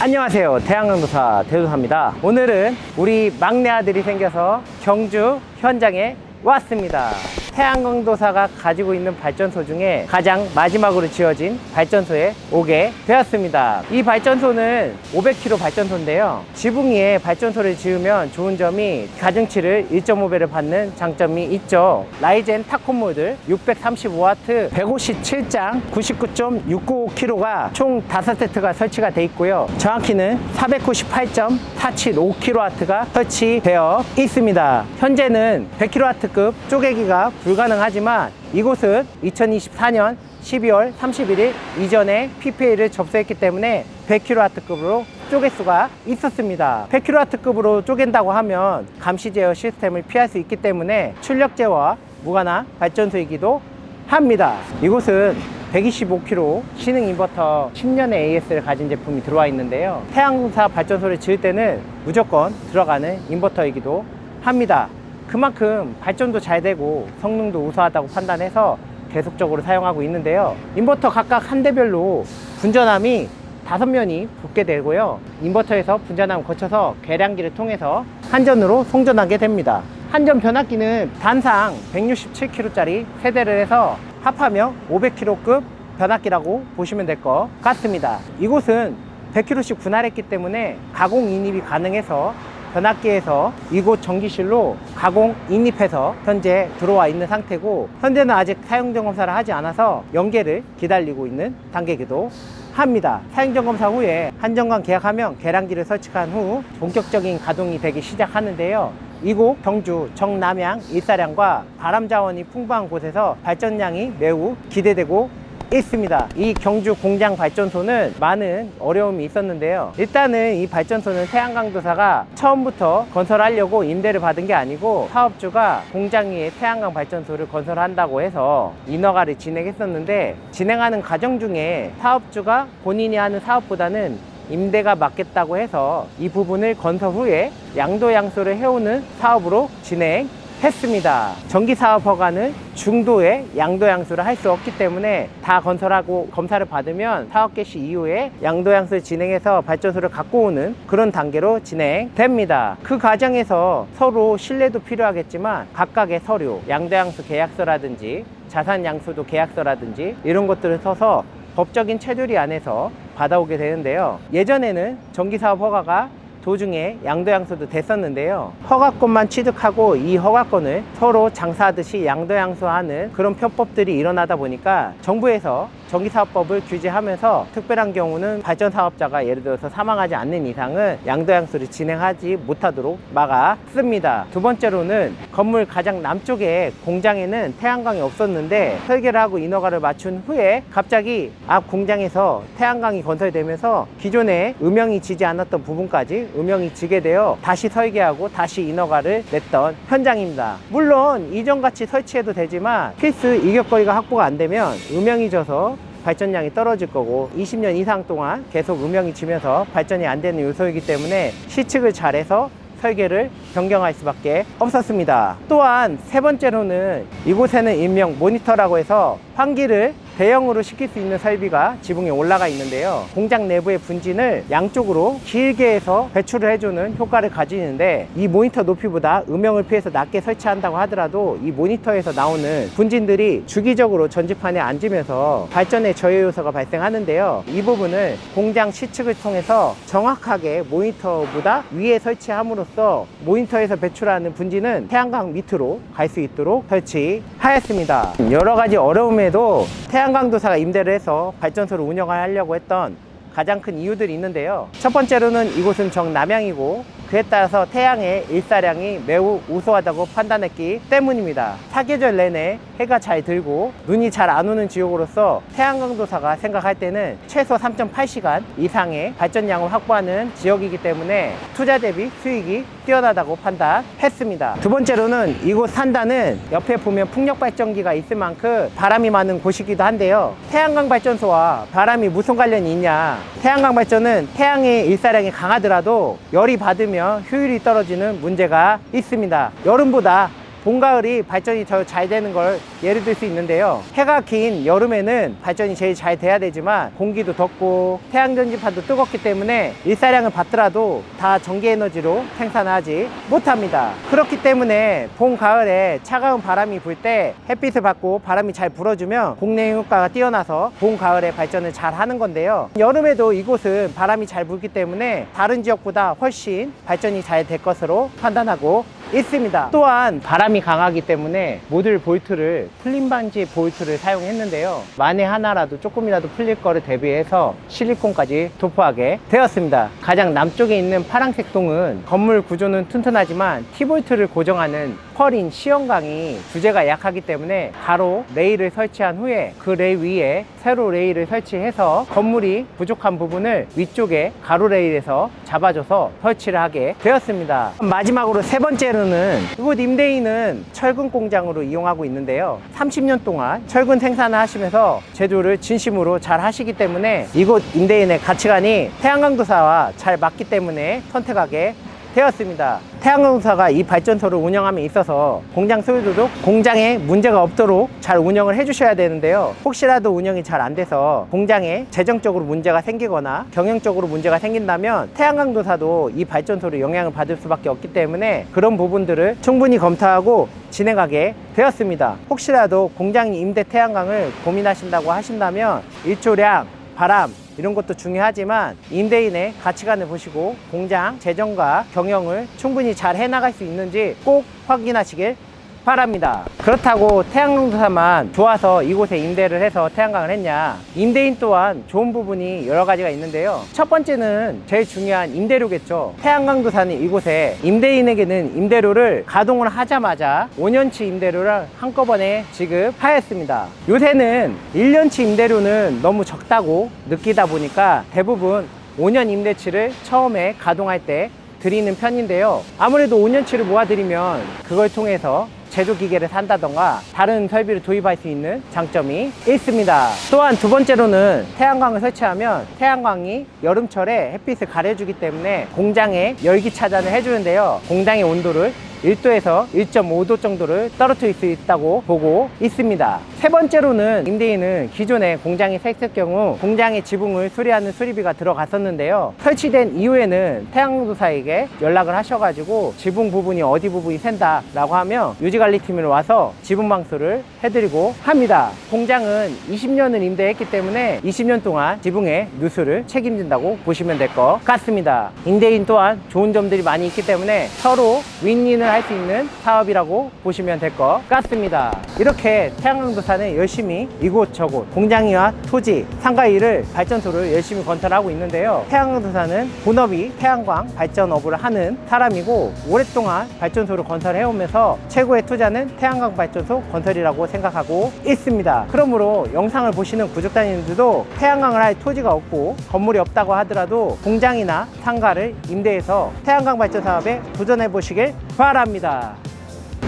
안녕하세요, 태양광도사 대도사입니다. 오늘은 우리 막내 아들이 생겨서 경주 현장에 왔습니다. 태양광도사가 가지고 있는 발전소 중에 가장 마지막으로 지어진 발전소에 오게 되었습니다. 이 발전소는 500kW 발전소인데요, 지붕 위에 발전소를 지으면 좋은 점이 가중치를 1.5배를 받는 장점이 있죠. 라이젠 타콘 모듈 635W 157장 99.695kg가 총 5세트가 설치가 되어 있고요, 정확히는 498.475kW가 설치되어 있습니다. 현재는 100kW급 쪼개기가 불가능하지만 이곳은 2024년 12월 31일 이전에 PPA를 접수했기 때문에 100kW급으로 쪼갤 수가 있었습니다. 100kW급으로 쪼갠다고 하면 감시 제어 시스템을 피할 수 있기 때문에 출력제어와 무관한 발전소이기도 합니다. 이곳은 125kW 신흥 인버터 10년의 AS를 가진 제품이 들어와 있는데요, 태양광사 발전소를 지을 때는 무조건 들어가는 인버터이기도 합니다. 그만큼 발전도 잘 되고 성능도 우수하다고 판단해서 계속적으로 사용하고 있는데요, 인버터 각각 한 대별로 분전함이 5면이 붙게 되고요, 인버터에서 분전함을 거쳐서 계량기를 통해서 한전으로 송전하게 됩니다. 한전 변압기는 단상 167kg짜리 세대를 해서 합하며 500kg급 변압기라고 보시면 될 것 같습니다. 이곳은 100kg씩 분할했기 때문에 가공 인입이 가능해서 변압기에서 이곳 전기실로 가공 인입해서 현재 들어와 있는 상태고, 현재는 아직 사용점검사를 하지 않아서 연계를 기다리고 있는 단계이기도 합니다. 사용점검사 후에 한전과 계약하면 계량기를 설치한 후 본격적인 가동이 되기 시작하는데요, 이곳 경주 정남향 일사량과 바람 자원이 풍부한 곳에서 발전량이 매우 기대되고 있습니다. 이 경주 공장 발전소는 많은 어려움이 있었는데요, 일단은 이 발전소는 태양광도사가 처음부터 건설하려고 임대를 받은 게 아니고 사업주가 공장 위에 태양광 발전소를 건설한다고 해서 인허가를 진행했었는데, 진행하는 과정 중에 사업주가 본인이 하는 사업보다는 임대가 맞겠다고 해서 이 부분을 건설 후에 양도양수를 해오는 사업으로 진행했습니다. 전기사업 허가는 중도에 양도양수를 할 수 없기 때문에 다 건설하고 검사를 받으면 사업 개시 이후에 양도양수를 진행해서 발전소를 갖고 오는 그런 단계로 진행됩니다. 그 과정에서 서로 신뢰도 필요하겠지만 각각의 서류, 양도양수 계약서라든지 자산양수도 계약서라든지 이런 것들을 써서 법적인 체결이 안에서 받아오게 되는데요, 예전에는 전기사업 허가가 도중에 양도양수도 됐었는데요, 허가권만 취득하고 이 허가권을 서로 장사하듯이 양도양수하는 그런 편법들이 일어나다 보니까 정부에서 전기사업법을 규제하면서 특별한 경우는 발전사업자가 예를 들어서 사망하지 않는 이상은 양도양수를 진행하지 못하도록 막았습니다. 두 번째로는 건물 가장 남쪽에 공장에는 태양광이 없었는데 설계를 하고 인허가를 맞춘 후에 갑자기 앞 공장에서 태양광이 건설되면서 기존에 음영이 지지 않았던 부분까지 음영이 지게 되어 다시 설계하고 다시 인허가를 냈던 현장입니다. 물론 이전같이 설치해도 되지만 필수 이격거리가 확보가 안 되면 음영이 져서 발전량이 떨어질 거고 20년 이상 동안 계속 음영이 지면서 발전이 안 되는 요소이기 때문에 시측을 잘해서 설계를 변경할 수밖에 없었습니다. 또한 세 번째로는 이곳에는 일명 모니터라고 해서 환기를 대형으로 시킬 수 있는 설비가 지붕에 올라가 있는데요, 공장 내부의 분진을 양쪽으로 길게 해서 배출을 해주는 효과를 가지는데, 이 모니터 높이보다 음영을 피해서 낮게 설치한다고 하더라도 이 모니터에서 나오는 분진들이 주기적으로 전지판에 앉으면서 발전의 저해 요소가 발생하는데요, 이 부분을 공장 시측을 통해서 정확하게 모니터보다 위에 설치함으로써 모니터에서 배출하는 분진은 태양광 밑으로 갈 수 있도록 설치하였습니다. 여러 가지 어려움에도 태양광도사가 임대를 해서 발전소를 운영을 하려고 했던 가장 큰 이유들이 있는데요, 첫 번째로는 이곳은 정남향이고 그에 따라서 태양의 일사량이 매우 우수하다고 판단했기 때문입니다. 사계절 내내 해가 잘 들고 눈이 잘 안 오는 지역으로서 태양광도사가 생각할 때는 최소 3.8시간 이상의 발전량을 확보하는 지역이기 때문에 투자 대비 수익이 뛰어나다고 판단했습니다. 두 번째로는 이곳 산단은 옆에 보면 풍력 발전기가 있을 만큼 바람이 많은 곳이기도 한데요, 태양광 발전소와 바람이 무슨 관련이 있냐, 태양광 발전은 태양의 일사량이 강하더라도 열이 받으면 효율이 떨어지는 문제가 있습니다. 여름보다 봄, 가을이 발전이 더 잘 되는 걸 예를 들 수 있는데요. 해가 긴 여름에는 발전이 제일 잘 돼야 되지만 공기도 덥고 태양 전지판도 뜨겁기 때문에 일사량을 받더라도 다 전기 에너지로 생산하지 못합니다. 그렇기 때문에 봄, 가을에 차가운 바람이 불 때 햇빛을 받고 바람이 잘 불어주면 공냉 효과가 뛰어나서 봄, 가을에 발전을 잘 하는 건데요. 여름에도 이곳은 바람이 잘 불기 때문에 다른 지역보다 훨씬 발전이 잘 될 것으로 판단하고 있습니다. 또한 바람이 강하기 때문에 모듈 볼트를 풀림 방지 볼트를 사용했는데요. 만에 하나라도 조금이라도 풀릴 거를 대비해서 실리콘까지 도포하게 되었습니다. 가장 남쪽에 있는 파란색 동은 건물 구조는 튼튼하지만 T볼트를 고정하는 펄인 시연강이 주제가 약하기 때문에 가로 레일을 설치한 후에 그 레일 위에 세로 레일을 설치해서 건물이 부족한 부분을 위쪽에 가로 레일에서 잡아줘서 설치를 하게 되었습니다. 마지막으로 세 번째로는 이곳 임대인은 철근 공장으로 이용하고 있는데요. 30년 동안 철근 생산을 하시면서 제조를 진심으로 잘 하시기 때문에 이곳 임대인의 가치관이 태양광도사와 잘 맞기 때문에 선택하게 되었습니다. 태양광도사가 이 발전소를 운영함에 있어서 공장 소유주도 공장에 문제가 없도록 잘 운영을 해 주셔야 되는데요. 혹시라도 운영이 잘 안 돼서 공장에 재정적으로 문제가 생기거나 경영적으로 문제가 생긴다면 태양광도사도 이 발전소를 영향을 받을 수밖에 없기 때문에 그런 부분들을 충분히 검토하고 진행하게 되었습니다. 혹시라도 공장 임대 태양광을 고민하신다고 하신다면 일조량, 바람 이런 것도 중요하지만 임대인의 가치관을 보시고 공장 재정과 경영을 충분히 잘 해나갈 수 있는지 꼭 확인하시길 바랍니다. 그렇다고 태양광도사만 좋아서 이곳에 임대를 해서 태양광을 했냐? 임대인 또한 좋은 부분이 여러 가지가 있는데요. 첫 번째는 제일 중요한 임대료겠죠. 태양광도사는 이곳에 임대인에게는 임대료를 가동을 하자마자 5년치 임대료를 한꺼번에 지급하였습니다. 요새는 1년치 임대료는 너무 적다고 느끼다 보니까 대부분 5년 임대치를 처음에 가동할 때 드리는 편인데요. 아무래도 5년치를 모아드리면 그걸 통해서 제조기계를 산다던가 다른 설비를 도입할 수 있는 장점이 있습니다. 또한 두 번째로는 태양광을 설치하면 태양광이 여름철에 햇빛을 가려주기 때문에 공장에 열기 차단을 해주는데요. 공장의 온도를 1도에서 1.5도 정도를 떨어뜨릴 수 있다고 보고 있습니다. 세 번째로는 임대인은 기존에 공장이 샜을 경우 공장의 지붕을 수리하는 수리비가 들어갔었는데요. 설치된 이후에는 태양광도사에게 연락을 하셔가지고 지붕 부분이 어디 부분이 샌다 라고 하면 유지관리팀이 와서 지붕 방수를 해드리고 합니다. 공장은 20년을 임대했기 때문에 20년 동안 지붕의 누수를 책임진다고 보시면 될 것 같습니다. 임대인 또한 좋은 점들이 많이 있기 때문에 서로 윈윈을 할 수 있는 사업이라고 보시면 될 것 같습니다. 이렇게 태양광도사는 열심히 이곳저곳 공장이와 토지, 상가 일을 발전소를 열심히 건설하고 있는데요. 태양광도사는 본업이 태양광 발전업을 하는 사람이고 오랫동안 발전소를 건설해 오면서 최고의 투자는 태양광 발전소 건설이라고 생각하고 있습니다. 그러므로 영상을 보시는 구독자님들도 태양광을 할 토지가 없고 건물이 없다고 하더라도 공장이나 상가를 임대해서 태양광 발전 사업에 도전해 보시길 바랍니다.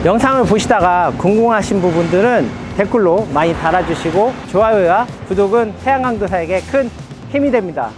영상을 보시다가 궁금하신 부분들은 댓글로 많이 달아주시고 좋아요와 구독은 태양광도사에게 큰 힘이 됩니다.